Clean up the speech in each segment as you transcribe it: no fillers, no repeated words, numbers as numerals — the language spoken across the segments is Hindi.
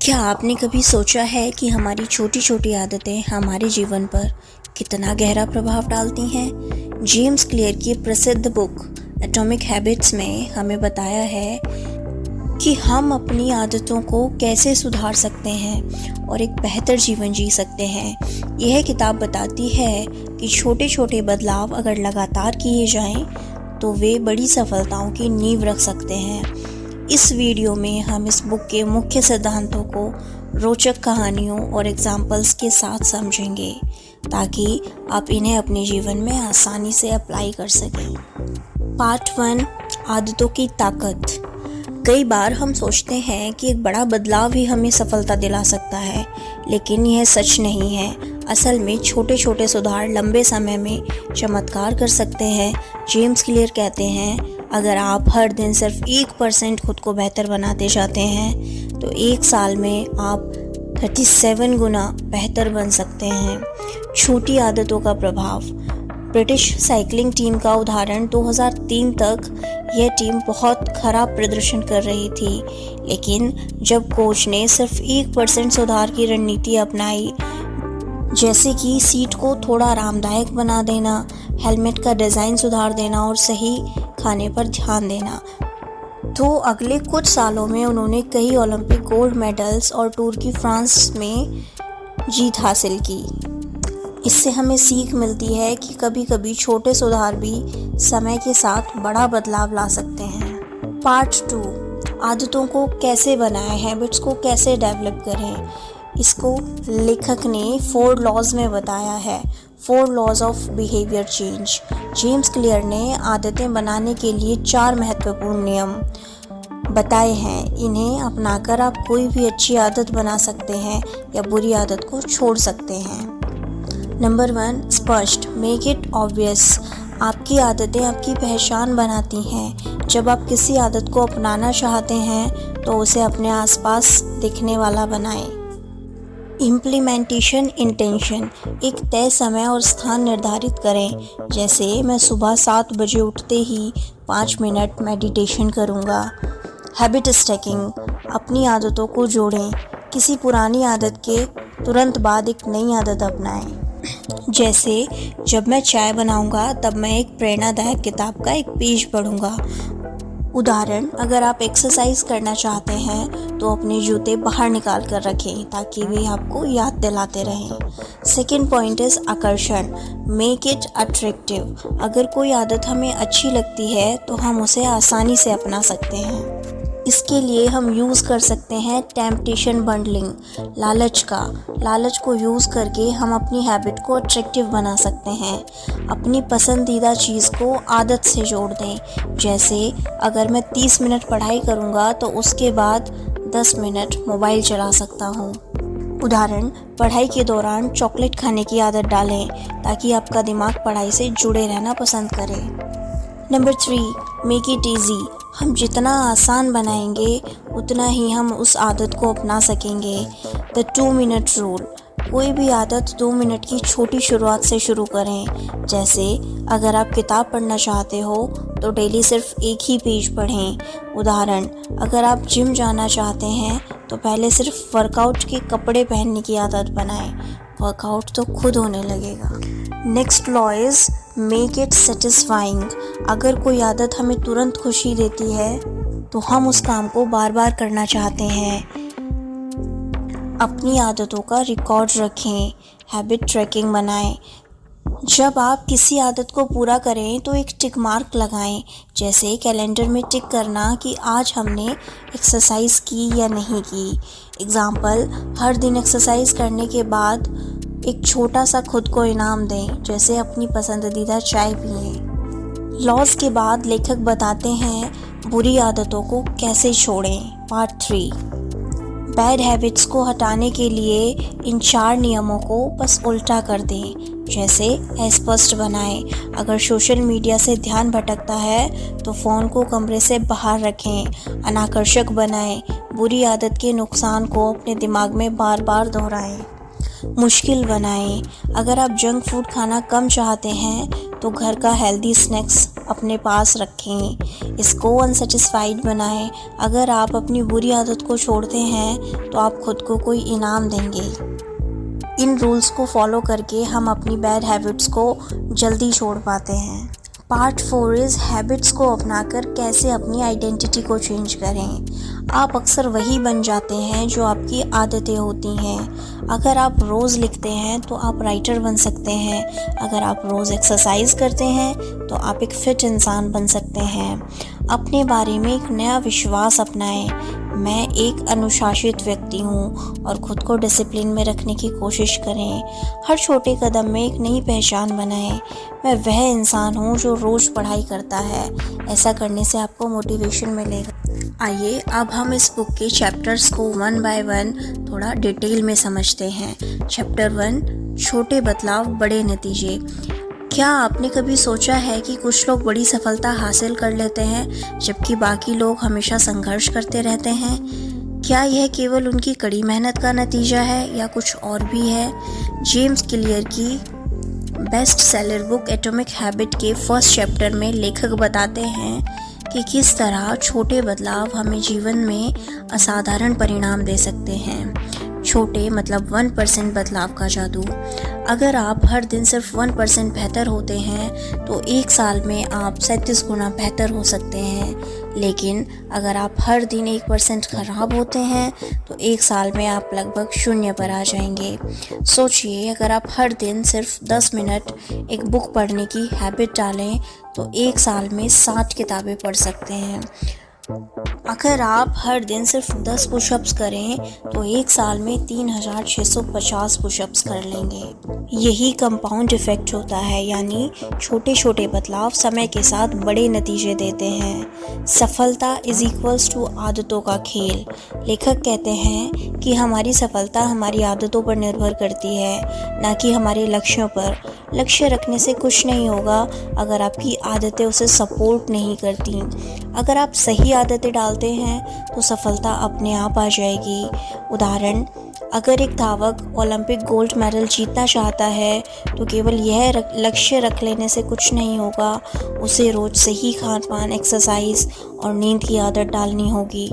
क्या आपने कभी सोचा है कि हमारी छोटी छोटी आदतें हमारे जीवन पर कितना गहरा प्रभाव डालती हैं? जेम्स क्लियर की प्रसिद्ध बुक एटॉमिक हैबिट्स में हमें बताया है कि हम अपनी आदतों को कैसे सुधार सकते हैं और एक बेहतर जीवन जी सकते हैं। यह किताब बताती है कि छोटे छोटे बदलाव अगर लगातार किए जाएं तो वे बड़ी सफलताओं की नींव रख सकते हैं। इस वीडियो में हम इस बुक के मुख्य सिद्धांतों को रोचक कहानियों और एग्जाम्पल्स के साथ समझेंगे ताकि आप इन्हें अपने जीवन में आसानी से अप्लाई कर सकें। पार्ट 1, आदतों की ताकत। कई बार हम सोचते हैं कि एक बड़ा बदलाव ही हमें सफलता दिला सकता है, लेकिन यह सच नहीं है। असल में छोटे छोटे सुधार लंबे समय में चमत्कार कर सकते हैं। जेम्स क्लियर कहते हैं, अगर आप हर दिन सिर्फ 1% खुद को बेहतर बनाते जाते हैं तो एक साल में आप 37 गुना बेहतर बन सकते हैं। छोटी आदतों का प्रभाव। ब्रिटिश साइकिलिंग टीम का उदाहरण 2003 तक यह टीम बहुत खराब प्रदर्शन कर रही थी, लेकिन जब कोच ने सिर्फ 1% सुधार की रणनीति अपनाई, जैसे कि सीट को थोड़ा आरामदायक बना देना, हेलमेट का डिज़ाइन सुधार देना और सही खाने पर ध्यान देना, तो अगले कुछ सालों में उन्होंने कई ओलंपिक गोल्ड मेडल्स और टूर की फ्रांस में जीत हासिल की। इससे हमें सीख मिलती है कि कभी कभी छोटे सुधार भी समय के साथ बड़ा बदलाव ला सकते हैं। पार्ट 2, आदतों को कैसे बनाएं, हैबिट्स को कैसे डेवलप करें। इसको लेखक ने 4 लॉज में बताया है, 4 laws of behaviour change. James Clear ने आदतें बनाने के लिए 4 महत्वपूर्ण नियम बताए हैं। इन्हें अपनाकर आप कोई भी अच्छी आदत बना सकते हैं या बुरी आदत को छोड़ सकते हैं। नंबर 1, स्पष्ट, मेक इट ऑब्वियस। आपकी आदतें आपकी पहचान बनाती हैं। जब आप किसी आदत को अपनाना चाहते हैं तो उसे अपने आसपास दिखने वाला बनाएं। इम्प्लीमेंटेशन इंटेंशन, एक तय समय और स्थान निर्धारित करें, जैसे मैं सुबह 7 बजे उठते ही 5 मिनट मेडिटेशन करूँगा। हैबिट स्टैकिंग, अपनी आदतों को जोड़ें। किसी पुरानी आदत के तुरंत बाद एक नई आदत अपनाएं, जैसे जब मैं चाय बनाऊँगा तब मैं एक प्रेरणादायक किताब का एक पेज पढ़ूँगा। उदाहरण, अगर आप एक्सरसाइज करना चाहते हैं तो अपने जूते बाहर निकाल कर रखें ताकि वे आपको याद दिलाते रहें। सेकेंड पॉइंट इज़ आकर्षण, मेक इट अट्रैक्टिव। अगर कोई आदत हमें अच्छी लगती है तो हम उसे आसानी से अपना सकते हैं। इसके लिए हम यूज़ कर सकते हैं टेम्पटेशन बंडलिंग, लालच को यूज़ करके हम अपनी हैबिट को अट्रैक्टिव बना सकते हैं। अपनी पसंदीदा चीज़ को आदत से जोड़ दें, जैसे अगर मैं 30 मिनट पढ़ाई करूँगा तो उसके बाद 10 मिनट मोबाइल चला सकता हूँ। उदाहरण, पढ़ाई के दौरान चॉकलेट खाने की आदत डालें ताकि आपका दिमाग पढ़ाई से जुड़े रहना पसंद करे। Number 3, make it easy. हम जितना आसान बनाएंगे उतना ही हम उस आदत को अपना सकेंगे। द 2 मिनट रूल, कोई भी आदत 2 मिनट की छोटी शुरुआत से शुरू करें। जैसे अगर आप किताब पढ़ना चाहते हो तो डेली सिर्फ एक ही पेज पढ़ें। उदाहरण, अगर आप जिम जाना चाहते हैं तो पहले सिर्फ वर्कआउट के कपड़े पहनने की आदत बनाएं, वर्कआउट तो खुद होने लगेगा। Next law is make it satisfying. अगर कोई आदत हमें तुरंत खुशी देती है तो हम उस काम को बार बार करना चाहते हैं। अपनी आदतों का रिकॉर्ड रखें, हैबिट ट्रैकिंग बनाएं। जब आप किसी आदत को पूरा करें तो एक टिक मार्क लगाएं, जैसे कैलेंडर में टिक करना कि आज हमने एक्सरसाइज की या नहीं की। एग्जाम्पल, हर दिन एक्सरसाइज करने के बाद एक छोटा सा खुद को इनाम दें, जैसे अपनी पसंदीदा चाय पिएं। लॉज के बाद लेखक बताते हैं बुरी आदतों को कैसे छोड़ें। पार्ट 3, बैड हैबिट्स को हटाने के लिए इन 4 नियमों को बस उल्टा कर दें, जैसे अस्पष्ट बनाएं। अगर सोशल मीडिया से ध्यान भटकता है तो फ़ोन को कमरे से बाहर रखें। अनाकर्षक बनाएं, बुरी आदत के नुकसान को अपने दिमाग में बार बार दोहराएं। मुश्किल बनाएं। अगर आप जंक फूड खाना कम चाहते हैं तो घर का हेल्दी स्नैक्स अपने पास रखें। इसको अनसेटिस्फाइड बनाएं। अगर आप अपनी बुरी आदत को छोड़ते हैं तो आप खुद को कोई इनाम देंगे। इन रूल्स को फॉलो करके हम अपनी बैड हैबिट्स को जल्दी छोड़ पाते हैं। पार्ट 4 इज़ हैबिट्स को अपनाकर कैसे अपनी आइडेंटिटी को चेंज करें। आप अक्सर वही बन जाते हैं जो आपकी आदतें होती हैं। अगर आप रोज़ लिखते हैं तो आप राइटर बन सकते हैं। अगर आप रोज़ एक्सरसाइज करते हैं तो आप एक फिट इंसान बन सकते हैं। अपने बारे में एक नया विश्वास अपनाएं। मैं एक अनुशासित व्यक्ति हूँ और ख़ुद को डिसिप्लिन में रखने की कोशिश करें। हर छोटे कदम में एक नई पहचान बनाएं। मैं वह इंसान हूँ जो रोज़ पढ़ाई करता है। ऐसा करने से आपको मोटिवेशन मिलेगा। आइए अब हम इस बुक के चैप्टर्स को वन बाय वन थोड़ा डिटेल में समझते हैं। चैप्टर 1, छोटे बदलाव बड़े नतीजे। क्या आपने कभी सोचा है कि कुछ लोग बड़ी सफलता हासिल कर लेते हैं जबकि बाकी लोग हमेशा संघर्ष करते रहते हैं? क्या यह केवल उनकी कड़ी मेहनत का नतीजा है या कुछ और भी है? जेम्स क्लियर की best seller book atomic habit के फर्स्ट चैप्टर में लेखक बताते हैं कि किस तरह छोटे बदलाव हमें जीवन में असाधारण परिणाम दे सकते हैं। छोटे मतलब 1% बदलाव का जादू। अगर आप हर दिन सिर्फ 1% बेहतर होते हैं तो एक साल में आप 37 गुना बेहतर हो सकते हैं। लेकिन अगर आप हर दिन 1% खराब होते हैं तो एक साल में आप लगभग 0 पर आ जाएंगे। सोचिए, अगर आप हर दिन सिर्फ 10 मिनट एक बुक पढ़ने की हैबिट डालें तो एक साल में 60 किताबें पढ़ सकते हैं। अगर आप हर दिन सिर्फ 10 पुशअप्स करें तो एक साल में 3650 पुशअप्स कर लेंगे। यही कंपाउंड इफ़ेक्ट होता है, यानी छोटे छोटे बदलाव समय के साथ बड़े नतीजे देते हैं। सफलता इज इक्वल्स टू आदतों का खेल। लेखक कहते हैं कि हमारी सफलता हमारी आदतों पर निर्भर करती है, ना कि हमारे लक्ष्यों पर। लक्ष्य रखने से कुछ नहीं होगा अगर आपकी आदतें उसे सपोर्ट नहीं करती। अगर आप सही आदतें डालते हैं तो सफलता अपने आप आ जाएगी। उदाहरण, अगर एक धावक ओलंपिक गोल्ड मेडल जीतना चाहता है तो केवल यह लक्ष्य रख लेने से कुछ नहीं होगा। उसे रोज सही खान पान, एक्सरसाइज और नींद की आदत डालनी होगी।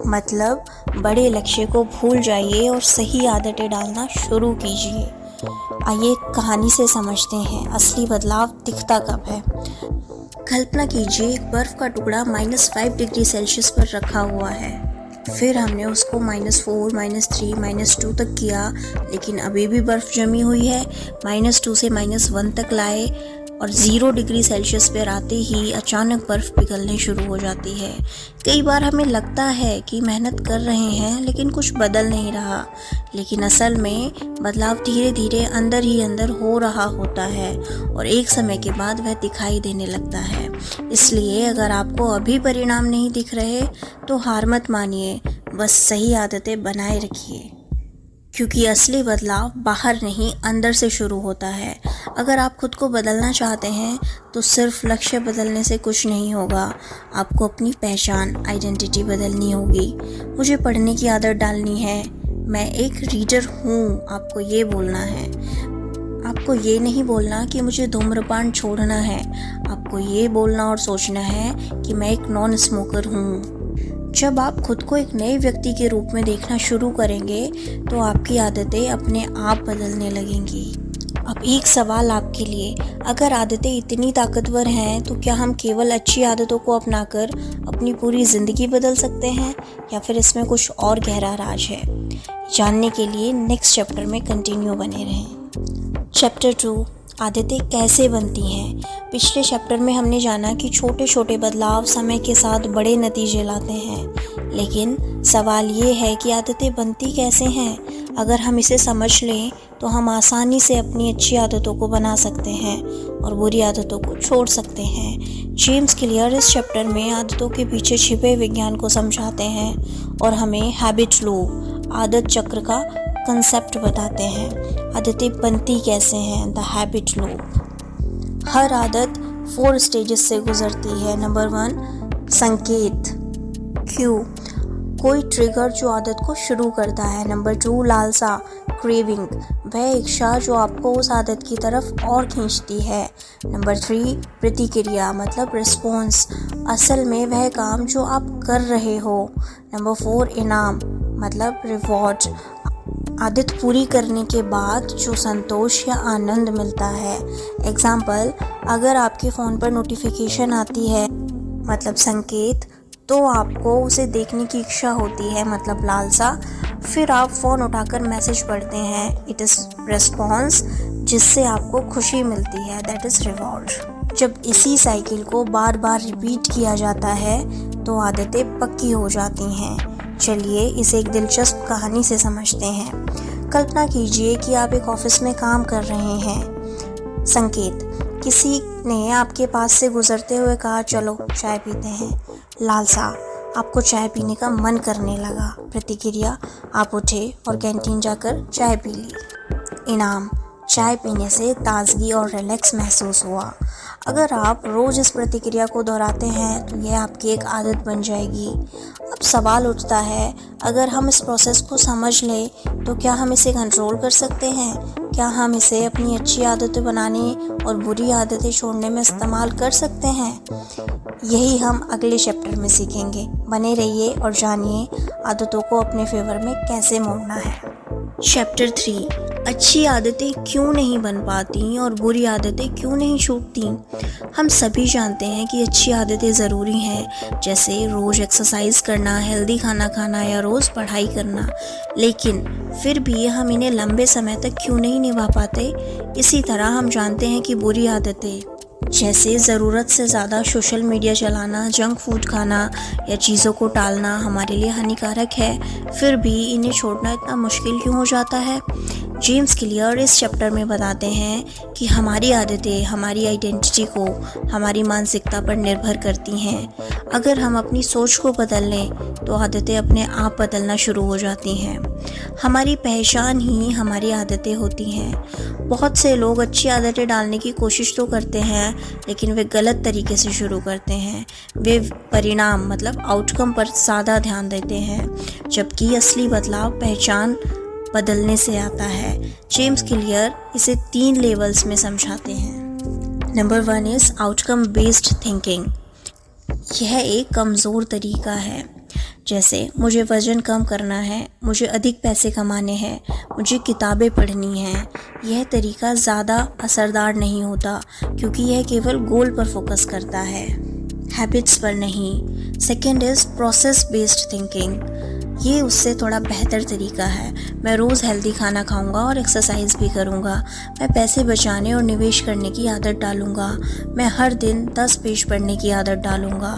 मतलब बड़े लक्ष्य को भूल जाइए और सही आदतें डालना शुरू कीजिए। आइए कहानी से समझते हैं असली बदलाव दिखता कब है। कल्पना कीजिए, एक बर्फ़ का टुकड़ा -5 डिग्री सेल्सियस पर रखा हुआ है। फिर हमने उसको -4, -3, -2 तक किया, लेकिन अभी भी बर्फ़ जमी हुई है। -2 से -1 तक लाए और 0 डिग्री सेल्सियस पर आते ही अचानक बर्फ़ पिघलने शुरू हो जाती है। कई बार हमें लगता है कि मेहनत कर रहे हैं लेकिन कुछ बदल नहीं रहा, लेकिन असल में बदलाव धीरे धीरे अंदर ही अंदर हो रहा होता है और एक समय के बाद वह दिखाई देने लगता है। इसलिए अगर आपको अभी परिणाम नहीं दिख रहे तो हार मत मानिए, बस सही आदतें बनाए रखिए, क्योंकि असली बदलाव बाहर नहीं अंदर से शुरू होता है। अगर आप खुद को बदलना चाहते हैं तो सिर्फ लक्ष्य बदलने से कुछ नहीं होगा। आपको अपनी पहचान, आइडेंटिटी बदलनी होगी। मुझे पढ़ने की आदत डालनी है, मैं एक रीडर हूँ, आपको ये बोलना है। आपको ये नहीं बोलना कि मुझे धूम्रपान छोड़ना है। आपको ये बोलना और सोचना है कि मैं एक नॉन स्मोकर हूँ। जब आप खुद को एक नए व्यक्ति के रूप में देखना शुरू करेंगे तो आपकी आदतें अपने आप बदलने लगेंगी। अब एक सवाल आपके लिए, अगर आदतें इतनी ताकतवर हैं तो क्या हम केवल अच्छी आदतों को अपनाकर अपनी पूरी ज़िंदगी बदल सकते हैं या फिर इसमें कुछ और गहरा राज है? जानने के लिए नेक्स्ट चैप्टर में कंटिन्यू बने रहें। चैप्टर 2, आदतें कैसे बनती हैं। पिछले चैप्टर में हमने जाना कि छोटे छोटे बदलाव समय के साथ बड़े नतीजे लाते हैं, लेकिन सवाल ये है कि आदतें बनती कैसे हैं। अगर हम इसे समझ लें तो हम आसानी से अपनी अच्छी आदतों को बना सकते हैं और बुरी आदतों को छोड़ सकते हैं। जेम्स क्लियर इस चैप्टर में आदतों के पीछे छिपे विज्ञान को समझाते हैं और हमें हैबिट लूप, आदत चक्र का कंसेप्ट बताते हैं। आदतें बनती कैसे हैं, द हैबिट लूप। हर आदत 4 स्टेजेस से गुजरती है। नंबर 1, संकेत, क्यू, कोई ट्रिगर जो आदत को शुरू करता है। नंबर 2, लालसा, क्रेविंग, वह इच्छा जो आपको उस आदत की तरफ और खींचती है। नंबर 3 प्रतिक्रिया मतलब रिस्पॉन्स, असल में वह काम जो आप कर रहे हो। नंबर 4 इनाम मतलब रिवॉर्ड, आदत पूरी करने के बाद जो संतोष या आनंद मिलता है। एग्जाम्पल, अगर आपके फ़ोन पर नोटिफिकेशन आती है मतलब संकेत, तो आपको उसे देखने की इच्छा होती है मतलब लालसा, फिर आप फ़ोन उठाकर मैसेज पढ़ते हैं, इट इज़ रिस्पॉन्स, जिससे आपको खुशी मिलती है, दैट इज़ रिवॉर्ड। जब इसी साइकिल को बार बार रिपीट किया जाता है तो आदतें पक्की हो जाती हैं। चलिए इसे एक दिलचस्प कहानी से समझते हैं। कल्पना कीजिए कि आप एक ऑफिस में काम कर रहे हैं। संकेत, किसी ने आपके पास से गुजरते हुए कहा चलो चाय पीते हैं। लालसा, आपको चाय पीने का मन करने लगा। प्रतिक्रिया, आप उठे और कैंटीन जाकर चाय पी ली। इनाम, चाय पीने से ताजगी और रिलैक्स महसूस हुआ। अगर आप रोज़ इस प्रतिक्रिया को दोहराते हैं तो यह आपकी एक आदत बन जाएगी। अब सवाल उठता है, अगर हम इस प्रोसेस को समझ लें तो क्या हम इसे कंट्रोल कर सकते हैं? क्या हम इसे अपनी अच्छी आदतें बनाने और बुरी आदतें छोड़ने में इस्तेमाल कर सकते हैं? यही हम अगले चैप्टर में सीखेंगे। बने रहिए और जानिए आदतों को अपने फेवर में कैसे मोड़ना है। चैप्टर 3, अच्छी आदतें क्यों नहीं बन पाती और बुरी आदतें क्यों नहीं छूटती। हम सभी जानते हैं कि अच्छी आदतें ज़रूरी हैं, जैसे रोज़ एक्सरसाइज करना, हेल्दी खाना खाना या रोज़ पढ़ाई करना, लेकिन फिर भी हम इन्हें लंबे समय तक क्यों नहीं निभा पाते। इसी तरह हम जानते हैं कि बुरी आदतें जैसे ज़रूरत से ज़्यादा सोशल मीडिया चलाना, जंक फूड खाना या चीज़ों को टालना हमारे लिए हानिकारक है, फिर भी इन्हें छोड़ना इतना मुश्किल क्यों हो जाता है। जेम्स क्लियर इस चैप्टर में बताते हैं कि हमारी आदतें हमारी आइडेंटिटी को, हमारी मानसिकता पर निर्भर करती हैं। अगर हम अपनी सोच को बदल लें तो आदतें अपने आप बदलना शुरू हो जाती हैं। हमारी पहचान ही हमारी आदतें होती हैं। बहुत से लोग अच्छी आदतें डालने की कोशिश तो करते हैं, लेकिन वे गलत तरीके से शुरू करते हैं। वे परिणाम मतलब आउटकम पर ज़्यादा ध्यान देते हैं, जबकि असली बदलाव पहचान बदलने से आता है। जेम्स क्लियर इसे 3 लेवल्स में समझाते हैं। Number 1 is outcome based thinking. यह एक कमज़ोर तरीका है, जैसे मुझे वज़न कम करना है, मुझे अधिक पैसे कमाने हैं, मुझे किताबें पढ़नी हैं। यह तरीका ज़्यादा असरदार नहीं होता क्योंकि यह केवल गोल पर फोकस करता है, हैबिट्स पर नहीं। Second is process based thinking. ये उससे थोड़ा बेहतर तरीका है। मैं रोज़ हेल्दी खाना खाऊंगा और एक्सरसाइज भी करूंगा। मैं पैसे बचाने और निवेश करने की आदत डालूंगा। मैं हर दिन 10 पेज पढ़ने की आदत डालूंगा।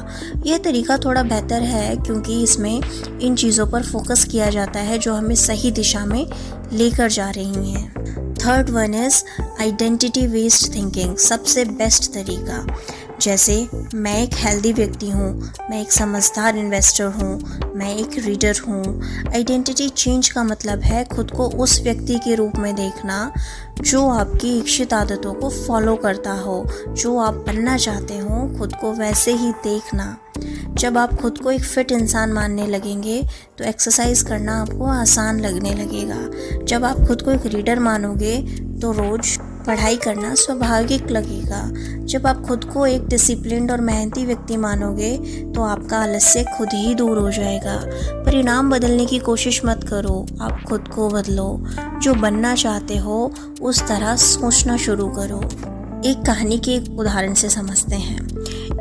यह तरीका थोड़ा बेहतर है क्योंकि इसमें इन चीज़ों पर फोकस किया जाता है जो हमें सही दिशा में लेकर जा रही हैं। Third one is identity based thinking, सबसे बेस्ट तरीका। जैसे मैं एक हेल्दी व्यक्ति हूँ, मैं एक समझदार इन्वेस्टर हूँ, मैं एक रीडर हूँ। आइडेंटिटी चेंज का मतलब है खुद को उस व्यक्ति के रूप में देखना जो आपकी इच्छित आदतों को फॉलो करता हो। जो आप बनना चाहते हो खुद को वैसे ही देखना। जब आप खुद को एक फिट इंसान मानने लगेंगे तो एक्सरसाइज करना आपको आसान लगने लगेगा। जब आप खुद को एक रीडर मानोगे तो रोज़ पढ़ाई करना स्वाभाविक लगेगा। जब आप खुद को एक डिसिप्लिन्ड और मेहनती व्यक्ति मानोगे तो आपका आलस्य खुद ही दूर हो जाएगा। परिणाम बदलने की कोशिश मत करो, आप खुद को बदलो। जो बनना चाहते हो उस तरह सोचना शुरू करो। एक कहानी के एक उदाहरण से समझते हैं।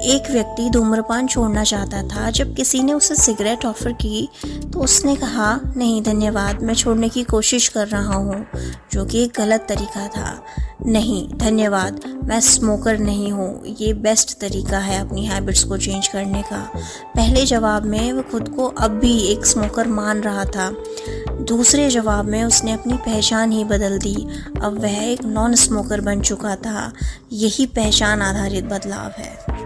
एक व्यक्ति धूम्रपान छोड़ना चाहता था। जब किसी ने उसे सिगरेट ऑफर की तो उसने कहा, नहीं धन्यवाद, मैं छोड़ने की कोशिश कर रहा हूँ, जो कि एक गलत तरीका था। नहीं धन्यवाद, मैं स्मोकर नहीं हूँ, ये बेस्ट तरीका है अपनी हैबिट्स को चेंज करने का। पहले जवाब में वह खुद को अब भी एक स्मोकर मान रहा था। दूसरे जवाब में उसने अपनी पहचान ही बदल दी। अब वह एक नॉन स्मोकर बन चुका था। यही पहचान आधारित बदलाव है।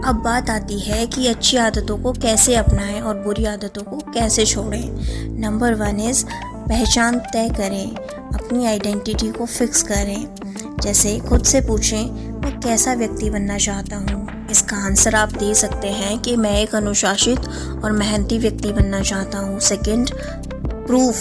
अब बात आती है कि अच्छी आदतों को कैसे अपनाएं और बुरी आदतों को कैसे छोड़ें। नंबर 1 इज़ पहचान तय करें, अपनी आइडेंटिटी को फिक्स करें। जैसे खुद से पूछें, मैं कैसा व्यक्ति बनना चाहता हूँ। इसका आंसर आप दे सकते हैं कि मैं एक अनुशासित और मेहनती व्यक्ति बनना चाहता हूँ। सेकंड, प्रूफ,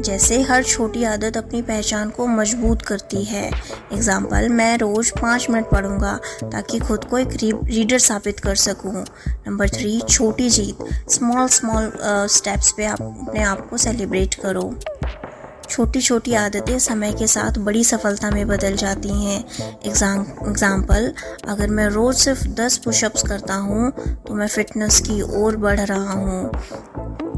जैसे हर छोटी आदत अपनी पहचान को मजबूत करती है। एग्जाम्पल, मैं रोज़ 5 मिनट पढ़ूंगा ताकि खुद को एक रीडर साबित कर सकूं। नंबर 3, छोटी जीत। स्मॉल स्टेप्स पे आप अपने आप को सेलिब्रेट करो। छोटी छोटी आदतें समय के साथ बड़ी सफलता में बदल जाती हैं। एग्जाम्पल, अगर मैं रोज़ सिर्फ 10 पुशअप्स करता हूँ तो मैं फिटनेस की ओर बढ़ रहा हूँ।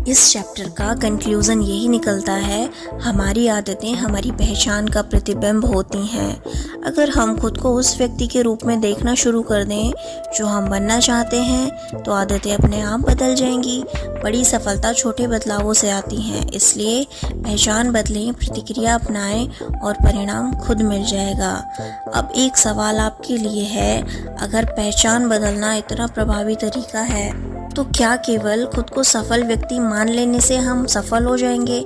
इस चैप्टर का कंक्लूज़न यही निकलता है, हमारी आदतें हमारी पहचान का प्रतिबिंब होती हैं। अगर हम खुद को उस व्यक्ति के रूप में देखना शुरू कर दें जो हम बनना चाहते हैं, तो आदतें अपने आप बदल जाएंगी। बड़ी सफलता छोटे बदलावों से आती हैं, इसलिए पहचान बदलें, प्रतिक्रिया अपनाएं और परिणाम खुद मिल जाएगा। अब एक सवाल आपके लिए है, अगर पहचान बदलना इतना प्रभावी तरीका है तो क्या केवल खुद को सफल व्यक्ति मान लेने से हम सफल हो जाएंगे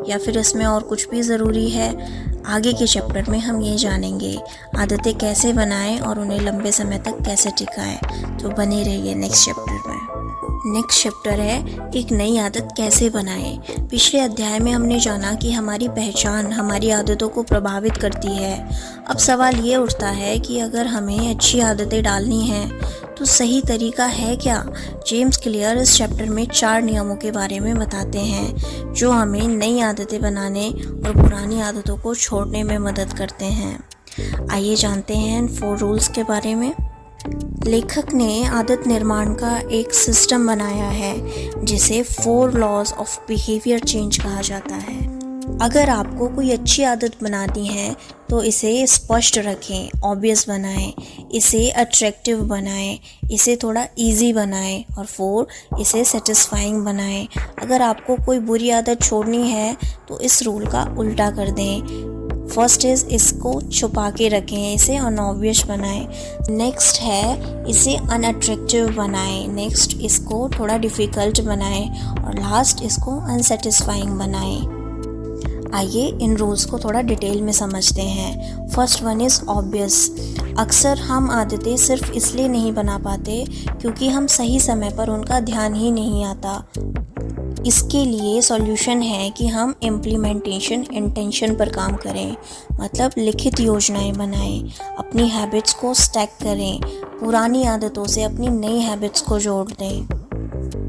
या फिर इसमें और कुछ भी ज़रूरी है? आगे के चैप्टर में हम ये जानेंगे, आदतें कैसे बनाएं और उन्हें लंबे समय तक कैसे टिकाएं। तो बने रहिए नेक्स्ट चैप्टर में। नेक्स्ट चैप्टर है, एक नई आदत कैसे बनाएं। पिछले अध्याय में हमने जाना कि हमारी पहचान हमारी आदतों को प्रभावित करती है। अब सवाल ये उठता है कि अगर हमें अच्छी आदतें डालनी हैं तो सही तरीका है क्या? जेम्स क्लियर इस चैप्टर में 4 नियमों के बारे में बताते हैं जो हमें नई आदतें बनाने और पुरानी आदतों को छोड़ने में मदद करते हैं। आइए जानते हैं इन 4 रूल्स के बारे में। लेखक ने आदत निर्माण का एक सिस्टम बनाया है जिसे 4 लॉज ऑफ बिहेवियर चेंज कहा जाता है। अगर आपको कोई अच्छी आदत बनानी है तो इसे स्पष्ट रखें, ऑब्वियस बनाएं, इसे अट्रैक्टिव बनाएं, इसे थोड़ा इजी बनाएं और 4 इसे सेटिस्फाइंग बनाएं। अगर आपको कोई बुरी आदत छोड़नी है तो इस रूल का उल्टा कर दें। फर्स्ट इज़, इसको छुपा के रखें, इसे अनऑब्वियस बनाएं। नेक्स्ट है, इसे अनअट्रैक्टिव बनाएं। नेक्स्ट, इसको थोड़ा डिफ़िकल्ट बनाएं और लास्ट, इसको अनसेटिस्फाइंग बनाएं। आइए इन रूल्स को थोड़ा डिटेल में समझते हैं। First one is obvious. अक्सर हम आदतें सिर्फ इसलिए नहीं बना पाते क्योंकि हम सही समय पर उनका ध्यान ही नहीं आता। इसके लिए सॉल्यूशन है कि हम इम्प्लीमेंटेशन इंटेंशन पर काम करें, मतलब लिखित योजनाएं बनाएं, अपनी हैबिट्स को स्टैक करें, पुरानी आदतों से अपनी नई हैबिट्स को जोड़ दें।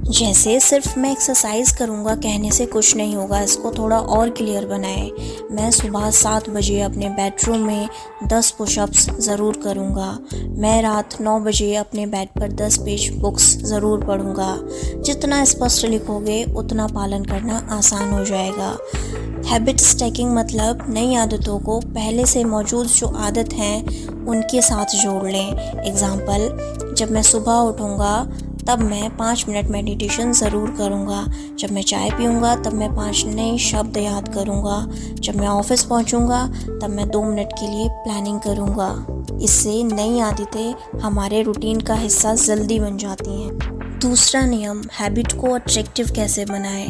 जैसे सिर्फ मैं एक्सरसाइज करूँगा कहने से कुछ नहीं होगा, इसको थोड़ा और क्लियर बनाएं। मैं सुबह 7 बजे अपने बेडरूम में 10 पुशअप्स ज़रूर करूँगा। मैं रात 9 बजे अपने बेड पर 10 पेज बुक्स ज़रूर पढ़ूँगा। जितना स्पष्ट लिखोगे उतना पालन करना आसान हो जाएगा। हैबिट स्टैकिंग मतलब नई आदतों को पहले से मौजूद जो आदत हैं उनके साथ जोड़ लें। एग्ज़ाम्पल, जब मैं सुबह उठूँगा तब मैं 5 मिनट मेडिटेशन ज़रूर करूँगा। जब मैं चाय पीऊँगा तब मैं 5 नए शब्द याद करूँगा। जब मैं ऑफिस पहुँचूँगा तब मैं 2 मिनट के लिए प्लानिंग करूँगा। इससे नई आदतें हमारे रूटीन का हिस्सा जल्दी बन जाती हैं। दूसरा नियम, हैबिट को अट्रैक्टिव कैसे बनाएं।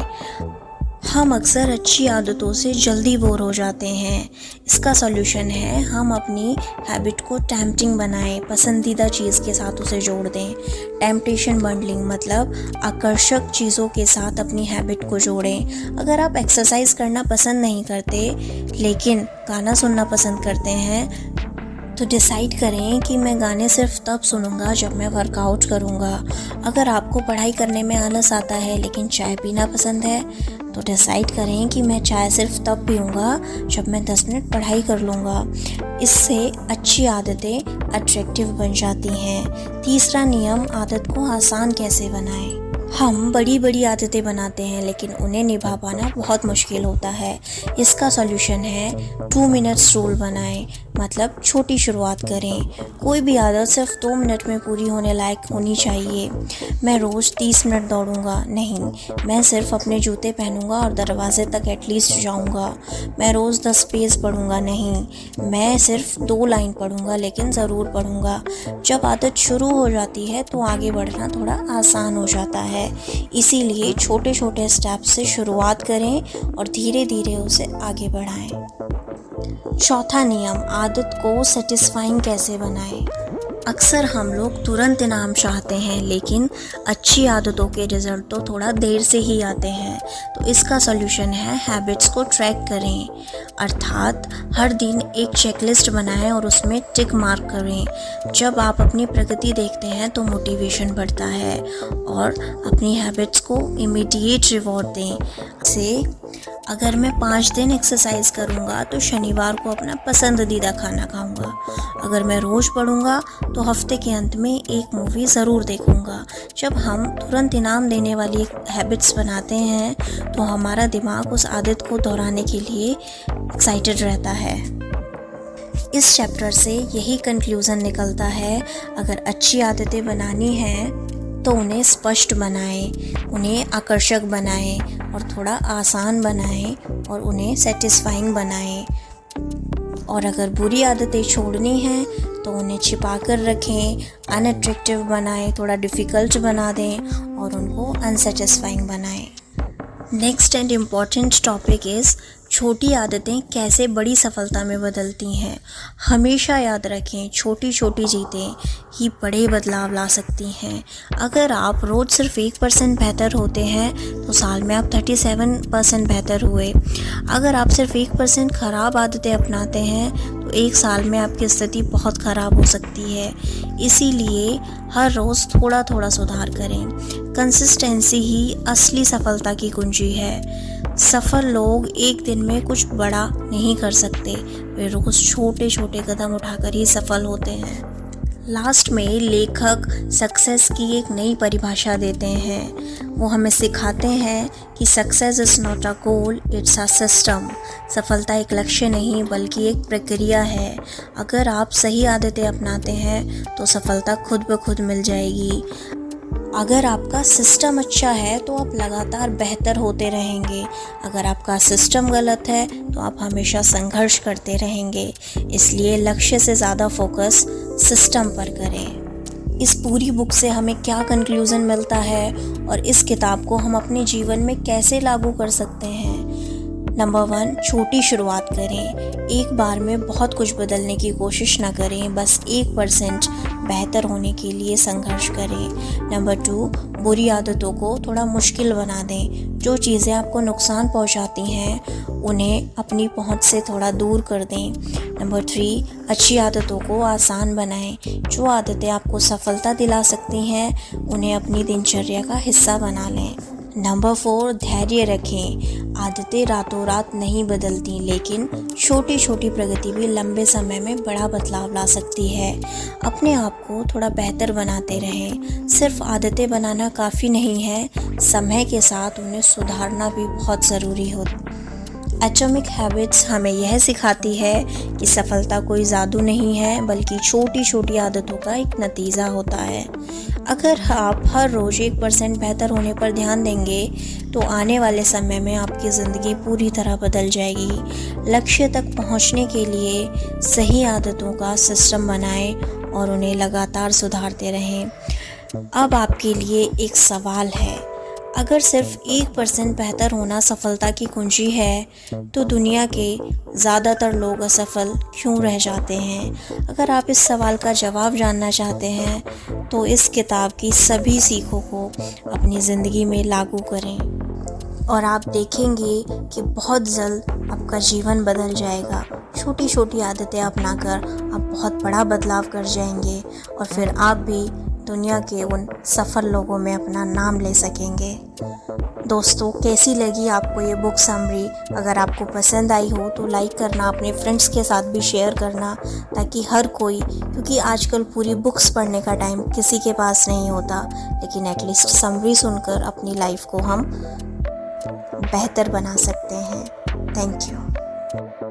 हम अक्सर अच्छी आदतों से जल्दी बोर हो जाते हैं। इसका सॉल्यूशन है, हम अपनी हैबिट को टेम्पटिंग बनाएं, पसंदीदा चीज़ के साथ उसे जोड़ दें। टेम्पटेशन बंडलिंग मतलब आकर्षक चीज़ों के साथ अपनी हैबिट को जोड़ें। अगर आप एक्सरसाइज करना पसंद नहीं करते लेकिन गाना सुनना पसंद करते हैं तो डिसाइड करें कि मैं गाने सिर्फ तब सुनूंगा जब मैं वर्कआउट करूंगा। अगर आपको पढ़ाई करने में आलस आता है लेकिन चाय पीना पसंद है तो डिसाइड करें कि मैं चाय सिर्फ तब पीऊंगा जब मैं 10 मिनट पढ़ाई कर लूँगा। इससे अच्छी आदतें अट्रैक्टिव बन जाती हैं। तीसरा नियम, आदत को आसान कैसे बनाएं। हम बड़ी बड़ी आदतें बनाते हैं लेकिन उन्हें निभा पाना बहुत मुश्किल होता है। इसका सॉल्यूशन है 2 मिनट्स रूल बनाएं, मतलब छोटी शुरुआत करें। कोई भी आदत सिर्फ 2 मिनट में पूरी होने लायक होनी चाहिए। मैं रोज़ 30 मिनट दौड़ूंगा नहीं, मैं सिर्फ अपने जूते पहनूंगा और दरवाजे तक एटलीस्ट जाऊंगा। मैं रोज़ 10 पेज पढ़ूंगा नहीं, मैं सिर्फ 2 लाइन पढ़ूंगा लेकिन ज़रूर पढ़ूंगा। जब आदत शुरू हो जाती है तो आगे बढ़ना थोड़ा आसान हो जाता है। इसीलिए छोटे छोटे स्टेप से शुरुआत करें और धीरे धीरे उसे आगे बढ़ाएं। चौथा नियम, आदत को सेटिस्फाइंग कैसे बनाएं। अक्सर हम लोग तुरंत इनाम चाहते हैं, लेकिन अच्छी आदतों के रिज़ल्ट तो थोड़ा देर से ही आते हैं। तो इसका सॉल्यूशन है हैबिट्स को ट्रैक करें, अर्थात हर दिन एक चेकलिस्ट बनाएं और उसमें टिक मार्क करें। जब आप अपनी प्रगति देखते हैं तो मोटिवेशन बढ़ता है और अपनी हैबिट्स को इमीडिएट रिवॉर्ड दें। से अगर मैं 5 दिन एक्सरसाइज करूँगा तो शनिवार को अपना पसंदीदा खाना खाऊँगा। अगर मैं रोज़ पढ़ूँगा तो हफ्ते के अंत में एक मूवी ज़रूर देखूँगा। जब हम तुरंत इनाम देने वाली हैबिट्स बनाते हैं तो हमारा दिमाग उस आदत को दोहराने के लिए एक्साइटेड रहता है। इस चैप्टर से यही कंक्लूज़न निकलता है, अगर अच्छी आदतें बनानी हैं तो उन्हें स्पष्ट बनाएं, उन्हें आकर्षक बनाएं और थोड़ा आसान बनाएं और उन्हें सेटिस्फाइंग बनाएं। और अगर बुरी आदतें छोड़नी हैं तो उन्हें छिपा कर रखें, अनअट्रैक्टिव बनाएं, थोड़ा डिफ़िकल्ट बना दें और उनको अनसेटिस्फाइंग बनाएं। Next and important topic is छोटी आदतें कैसे बड़ी सफलता में बदलती हैं। हमेशा याद रखें, छोटी छोटी जीतें ही बड़े बदलाव ला सकती हैं। अगर आप रोज़ सिर्फ 1% बेहतर होते हैं तो साल में आप 37% बेहतर हुए। अगर आप सिर्फ 1% ख़राब आदतें अपनाते हैं तो 1 साल में आपकी स्थिति बहुत ख़राब हो सकती है। इसीलिए हर रोज़ थोड़ा थोड़ा सुधार करें। कंसिस्टेंसी ही असली सफलता की कुंजी है। सफल लोग एक दिन में कुछ बड़ा नहीं कर सकते, वे रोज़ छोटे छोटे कदम उठाकर ही सफल होते हैं। लास्ट में लेखक सक्सेस की एक नई परिभाषा देते हैं। वो हमें सिखाते हैं कि success is not a goal, it's a system. सफलता एक लक्ष्य नहीं बल्कि एक प्रक्रिया है। अगर आप सही आदतें अपनाते हैं तो सफलता खुद ब खुद मिल जाएगी। अगर आपका सिस्टम अच्छा है तो आप लगातार बेहतर होते रहेंगे। अगर आपका सिस्टम गलत है तो आप हमेशा संघर्ष करते रहेंगे। इसलिए लक्ष्य से ज़्यादा फोकस सिस्टम पर करें। इस पूरी बुक से हमें क्या कंक्लूज़न मिलता है और इस किताब को हम अपने जीवन में कैसे लागू कर सकते हैं। नंबर 1, छोटी शुरुआत करें। एक बार में बहुत कुछ बदलने की कोशिश ना करें, बस 1% बेहतर होने के लिए संघर्ष करें। नंबर 2, बुरी आदतों को थोड़ा मुश्किल बना दें। जो चीज़ें आपको नुकसान पहुंचाती हैं उन्हें अपनी पहुंच से थोड़ा दूर कर दें। नंबर 3, अच्छी आदतों को आसान बनाएं। जो आदतें आपको सफलता दिला सकती हैं उन्हें अपनी दिनचर्या का हिस्सा बना लें। नंबर 4, धैर्य रखें। आदतें रातों रात नहीं बदलती, लेकिन छोटी छोटी प्रगति भी लंबे समय में बड़ा बदलाव ला सकती है। अपने आप को थोड़ा बेहतर बनाते रहें। सिर्फ आदतें बनाना काफ़ी नहीं है, समय के साथ उन्हें सुधारना भी बहुत ज़रूरी होता है। एटॉमिक हैबिट्स हमें यह सिखाती है कि सफलता कोई जादू नहीं है बल्कि छोटी छोटी आदतों का एक नतीजा होता है। अगर आप हर रोज़ 1% बेहतर होने पर ध्यान देंगे तो आने वाले समय में आपकी ज़िंदगी पूरी तरह बदल जाएगी। लक्ष्य तक पहुंचने के लिए सही आदतों का सिस्टम बनाएं और उन्हें लगातार सुधारते रहें। अब आपके लिए एक सवाल है, अगर सिर्फ 1% बेहतर होना सफलता की कुंजी है तो दुनिया के ज़्यादातर लोग असफल क्यों रह जाते हैं? अगर आप इस सवाल का जवाब जानना चाहते हैं तो इस किताब की सभी सीखों को अपनी ज़िंदगी में लागू करें और आप देखेंगे कि बहुत जल्द आपका जीवन बदल जाएगा। छोटी छोटी आदतें अपनाकर आप बहुत बड़ा बदलाव कर जाएंगे और फिर आप भी दुनिया के उन सफल लोगों में अपना नाम ले सकेंगे। दोस्तों, कैसी लगी आपको ये बुक समरी? अगर आपको पसंद आई हो तो लाइक करना, अपने फ्रेंड्स के साथ भी शेयर करना ताकि हर कोई, क्योंकि आजकल पूरी बुक्स पढ़ने का टाइम किसी के पास नहीं होता, लेकिन एटलीस्ट समरी सुनकर अपनी लाइफ को हम बेहतर बना सकते हैं। Thank you.